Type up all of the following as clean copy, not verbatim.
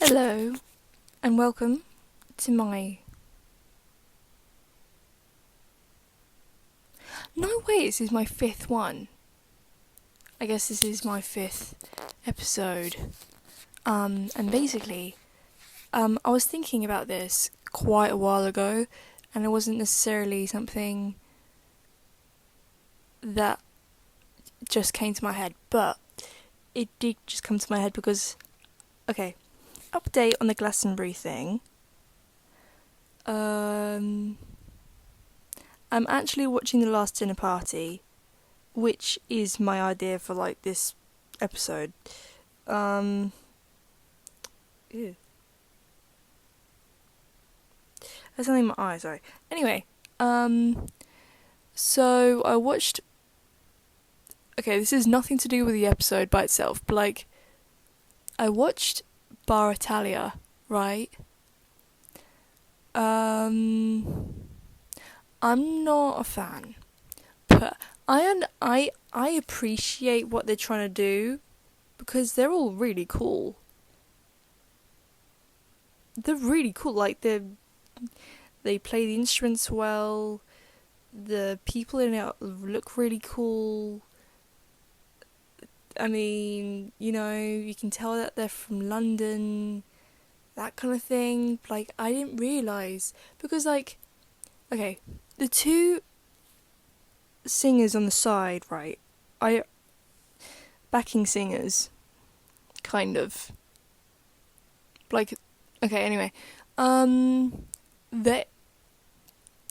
Hello, and welcome to my... No, wait, this is my 5th one. I guess this is my 5th episode. And basically, I was thinking about this quite a while ago, and it wasn't necessarily something that just came to my head, but it did just come to my head because, okay, update on the Glastonbury thing. I'm actually watching The Last Dinner Party, which is my idea for like this episode. Ew. There's something in my eye, sorry. Anyway, so I watched... Okay, this is nothing to do with the episode by itself, but like, I watched Bar Italia, right? I'm not a fan, but I appreciate what they're trying to do because they're all really cool. They're really cool. Like they play the instruments well. The people in it look really cool. I mean, you can tell that they're from London, that kind of thing. Like, I didn't realise, because, like, okay, the two singers on the side, right, backing singers, kind of, like, okay, anyway,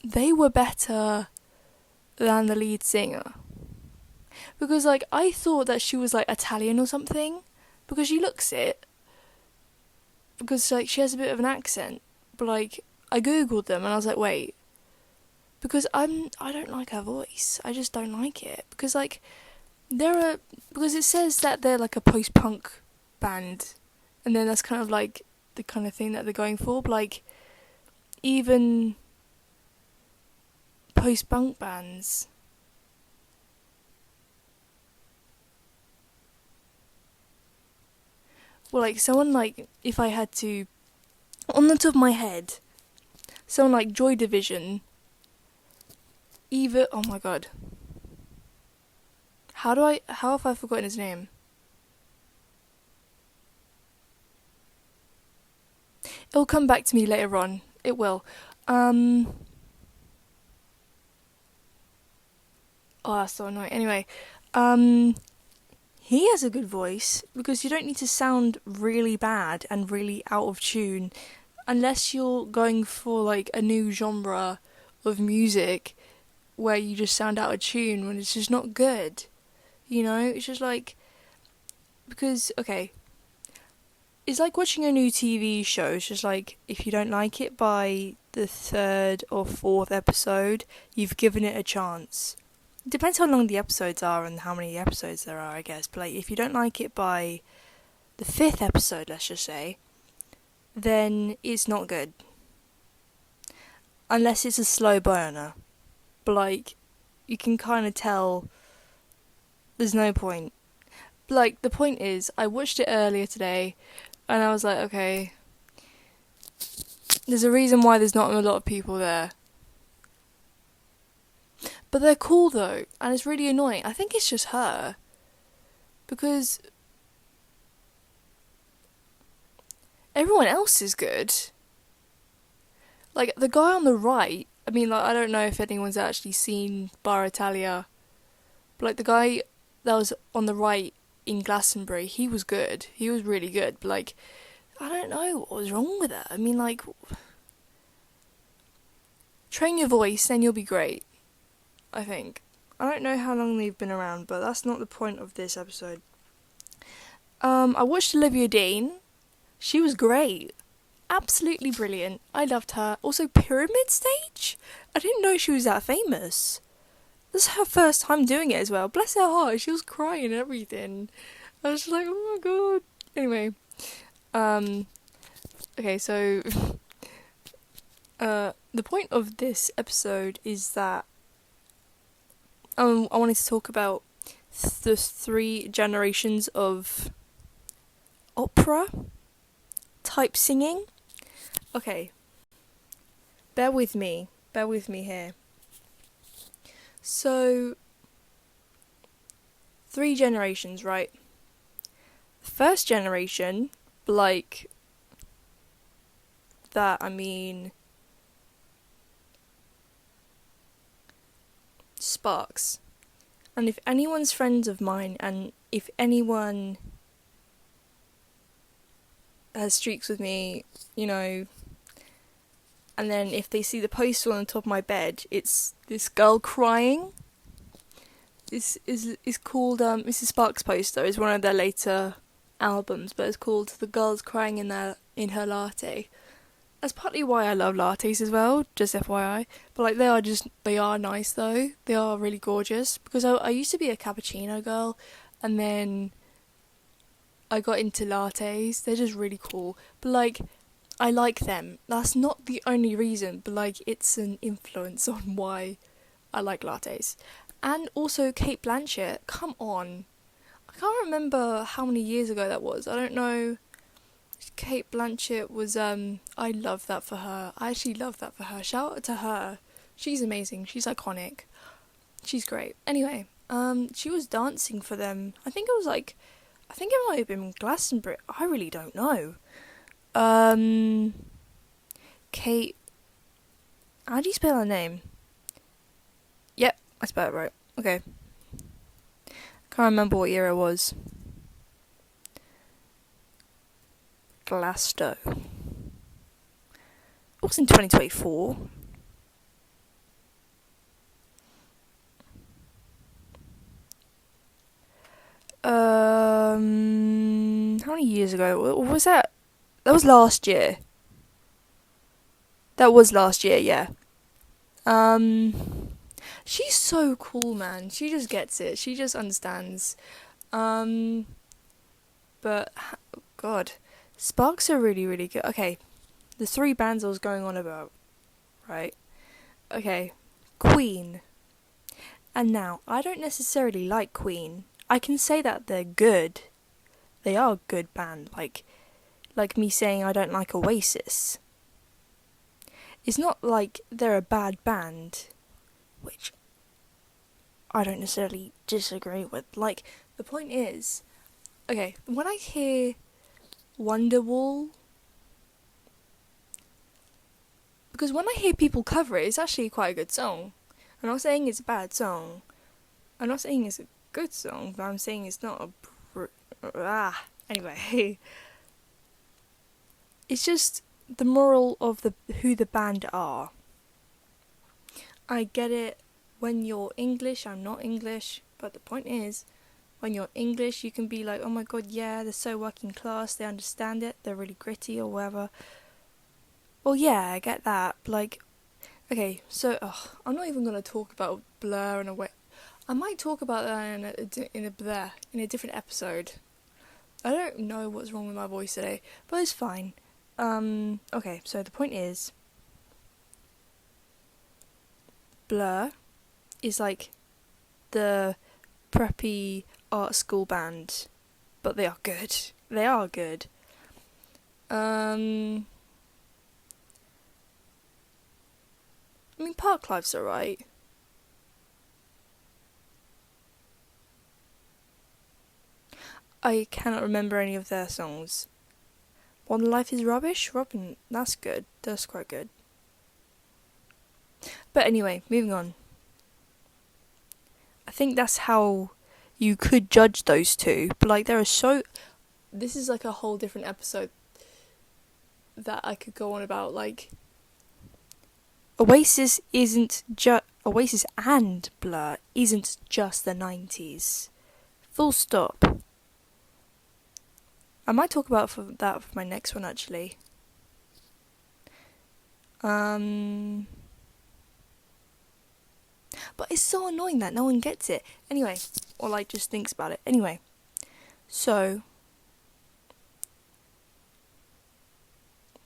they were better than the lead singer. Because, like, I thought that she was, like, Italian or something. Because she looks it. Because, like, she has a bit of an accent. But, like, I googled them and I was like, wait. Because I don't like her voice. I just don't like it. Because, like, because it says that they're, like, a post-punk band. And then that's kind of, like, the kind of thing that they're going for. But, like, even post-punk bands... Well, like, someone, like, if I had to... On the top of my head, someone like Joy Division... Oh my god. How have I forgotten his name? It'll come back to me later on. It will. Oh, that's so annoying. Anyway, he has a good voice because you don't need to sound really bad and really out of tune unless you're going for like a new genre of music where you just sound out of tune when it's just not good. It's just like, because, okay, it's like watching a new TV show. It's just like, if you don't like it by the 3rd or 4th episode, you've given it a chance. It depends how long the episodes are and how many episodes there are, I guess. But like, if you don't like it by the 5th episode, let's just say, then it's not good. Unless it's a slow burner. But like, you can kind of tell there's no point. But like, the point is, I watched it earlier today, and I was like, okay, there's a reason why there's not a lot of people there. But they're cool though, and it's really annoying. I think it's just her. Because everyone else is good. Like, the guy on the right, I mean, like, I don't know if anyone's actually seen Bar Italia, but like, the guy that was on the right in Glastonbury, he was good. He was really good, but like, I don't know what was wrong with it. I mean, like, train your voice and you'll be great. I think. I don't know how long they've been around, but that's not the point of this episode. I watched Olivia Dean. She was great. Absolutely brilliant. I loved her. Also, Pyramid Stage? I didn't know she was that famous. This is her first time doing it as well. Bless her heart. She was crying and everything. I was just like, oh my god. Anyway. Okay, so... the point of this episode is that I wanted to talk about the 3 generations of opera type singing. Okay. Bear with me here. So, 3 generations, right? First generation, like that, I mean, Sparks. And if anyone's friends of mine, and if anyone has streaks with me, and then if they see the poster on the top of my bed, it's this girl crying. This is called Mrs. Sparks' poster. It's one of their later albums, but it's called "The Girls Crying in Her Latte." That's partly why I love lattes as well, just FYI. But like they are nice though. They are really gorgeous, because I used to be a cappuccino girl, and then I got into lattes. They're just really cool. But like, I like them. That's not the only reason, but like, it's an influence on why I like lattes. And also Cate Blanchett. Come on. I can't remember how many years ago that was. I don't know. Cate Blanchett was, I love that for her. I actually love that for her. Shout out to her. She's amazing. She's iconic. She's great. Anyway, she was dancing for them. I think it might have been Glastonbury. I really don't know. Kate, how do you spell her name? Yep, I spelled it right. Okay. Can't remember what year it was. Glasto. It was in 2024. How many years ago? What was that? That was last year. Yeah. She's so cool, man. She just gets it. She just understands. But, God, Sparks are really, really good. Okay, the 3 bands I was going on about, right? Okay, Queen. And now, I don't necessarily like Queen. I can say that they're good. They are a good band. Like me saying I don't like Oasis. It's not like they're a bad band, which I don't necessarily disagree with. Like, the point is, okay, when I hear Wonderwall, because when I hear people cover it, it's actually quite a good song. I'm not saying it's a bad song. I'm not saying it's a good song, but I'm saying it's not a... Anyway, it's just the moral of who the band are. I get it. When you're English, I'm not English, but the point is, when you're English, you can be like, oh my god, yeah, they're so working class, they understand it, they're really gritty or whatever. Well, yeah, I get that, but like, okay, so, I'm not even going to talk about Blur in a way. I might talk about that in a different episode. I don't know what's wrong with my voice today, but it's fine. Okay, so the point is, Blur is like the preppy art school band, but they are good. They are good. I mean, Parklife's alright. I cannot remember any of their songs. Modern Life is Rubbish? Robin, that's good. That's quite good. But anyway, moving on. I think that's how you could judge those two. But like, there are so... This is like a whole different episode that I could go on about. Like, Oasis and Blur isn't just the 90s. Full stop. I might talk about that for my next one, actually. But it's so annoying that no one gets it. Anyway, or like just thinks about it. Anyway, so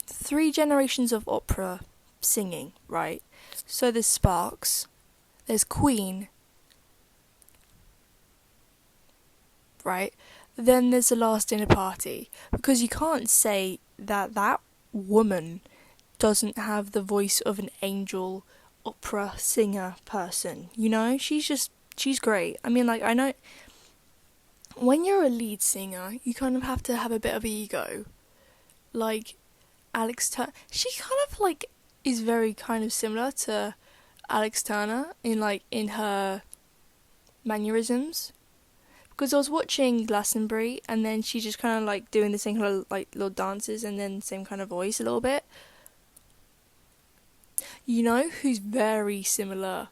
3 generations of opera singing, right? So there's Sparks, there's Queen, right? then there's the last dinner party, because you can't say that that woman doesn't have the voice of an angel opera singer person. You know, she's great. I mean, like, I know when you're a lead singer, you kind of have to have a bit of ego. Like Alex Turner, she kind of like is very kind of similar to Alex Turner in her mannerisms. Because I was watching Glastonbury, and then she just kind of like doing the same kind of like little dances, and then same kind of voice a little bit. You know who's very similar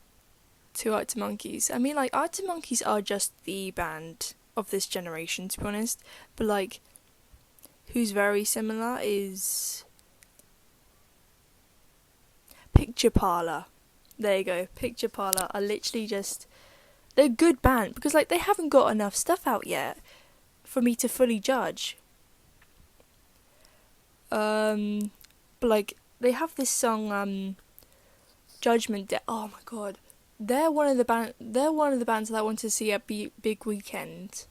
to Arctic Monkeys? I mean, like, Arctic Monkeys are just the band of this generation, to be honest. But like, who's very similar is Picture Parlour. There you go. Picture Parlour are literally just, they're a good band, because like they haven't got enough stuff out yet for me to fully judge. But like they have this song, Judgment Day. Oh my god, they're one of the bands that I wanted to see at Big Weekend.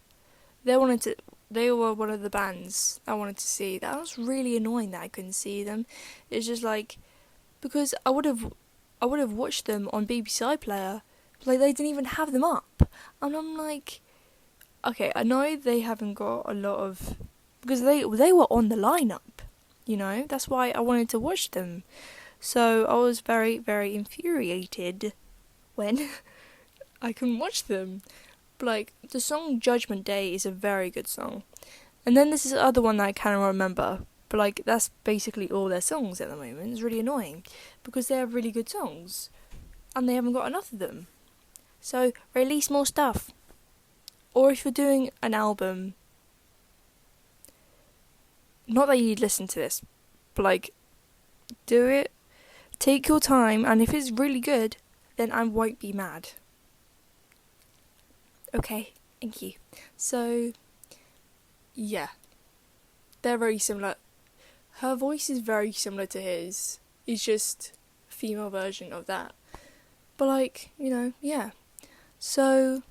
They were one of the bands I wanted to see. That was really annoying that I couldn't see them. It's just like, because I would have watched them on BBC iPlayer, but like they didn't even have them up, and I'm like, okay, I know they haven't got a lot of, because they were on the lineup, you know. That's why I wanted to watch them. So I was very, very infuriated when I couldn't watch them. But like, the song Judgment Day is a very good song. And then this is the other one that I cannot remember. But like, that's basically all their songs at the moment. It's really annoying, because they have really good songs, and they haven't got enough of them. So release more stuff. Or if you're doing an album, not that you'd listen to this, but like, do it. Take your time, and if it's really good, then I won't be mad. Okay, thank you. So, yeah, they're very similar. Her voice is very similar to his. It's just a female version of that. But like, you know, yeah. So,